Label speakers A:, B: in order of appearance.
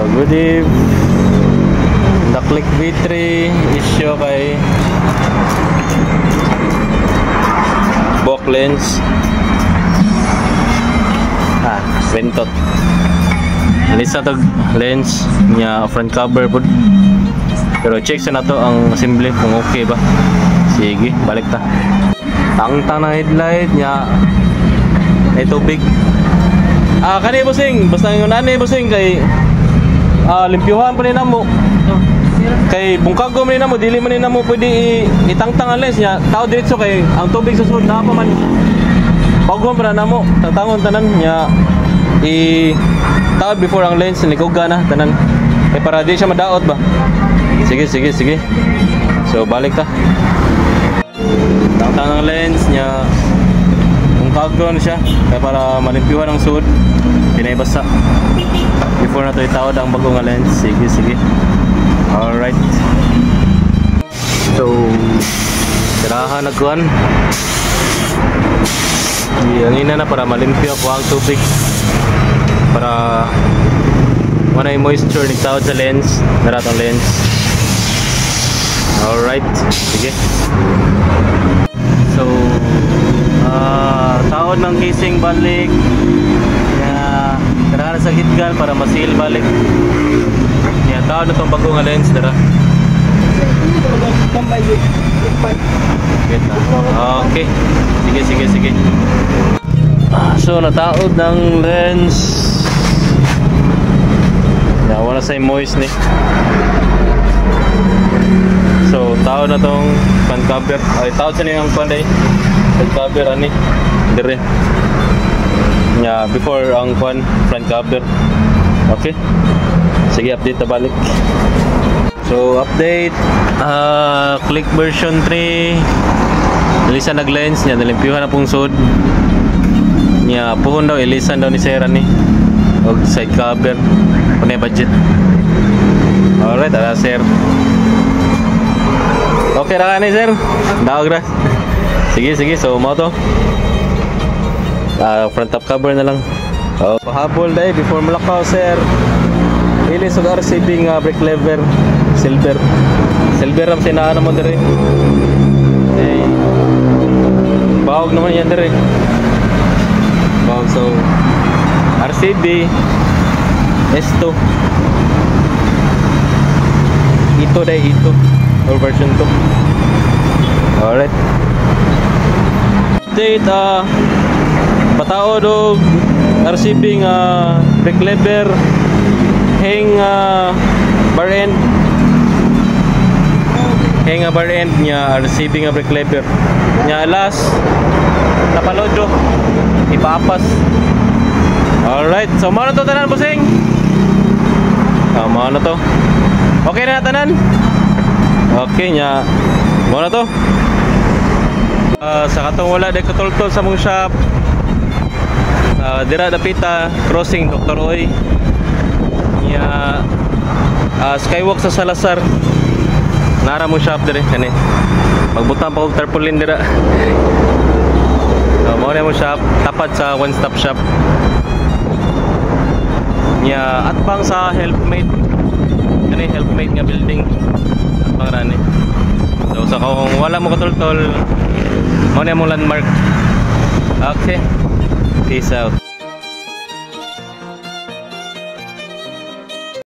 A: Good eve. The Click V3 issue kay Bok lens. Bentot. Lisa to lens niya front cover po. Pero check sa nato ang assembly kung okay ba. Sige, balik ta. Tangtang na headlight niya. Ito big. Kani busing, basta yung nani busing kay limpyuhan pa ni namo. Kay bungkago man ni namo, dili man ni namo pwede itangtang ang lens niya. Tao diretso kay ang tubig sa sud na pa man. Bagon pa na namo, tangtangon tanan niya tao before ang lens nikuga na tanan. Kay para di siya madaot ba. Sige. So balik ta. Tangtang ang lens niya. Bungkago na siya kay para malimpyuhan ang sud. Pinaybasa before na to itawad ang bagong lens. Sige. Alright. So tirahan na kuan. Hangin na para malimpyo ako ang tubig para wala yung moisture nagtawad sa lens, naratang lens. Alright, sige. So tawad ng casing balik kailangan sa hitgal para masil balik. Tawad na itong bagong lens dara. Okay, sige. So nataod ng lens. Wala sa moist ni. So taod na tong front cover. Ay taod sa niyang panday. Front cover ani. Dire. Before ang front cover. Okay. Sige, update na balik. So update Click version 3. Ilisa nag-lens niya, nalimpyuhan na pong sud niya. Puhon daw, ilisan daw ni Sera ni og side cover punay budget. Alright, ala sir. Okay ra ni sir, daog ra. Sige, so mo to front top cover na lang. Pahabol dai before malakaw sir. Ilis og RCB nga brake lever silver ang sinaan mo dire. Bahog naman yan dire. Bahog. So RCB S2 ito or version 2. Alright. Update pataod og RCB nga brake lever hang bar end nya RCB nga brake lever nya last napalodo ipapas. Alright, so mao na to tanan busing. Mao na to. Okay na tanan. Okay nya mao na to. Sa katong wala de katultol sa mong shop. Dira dapita crossing Dr. Oy. Skywalk sa Salazar. Nara mo shop dire kani. Magbutang pa og tarpaulin dira. Mao na mo shop tapat sa one stop shop. At pang sa Helpmate. Kani Helpmate nga building. At pang rani. So sa kung wala mo katultol, mao na mo landmark. Okay. Peace out.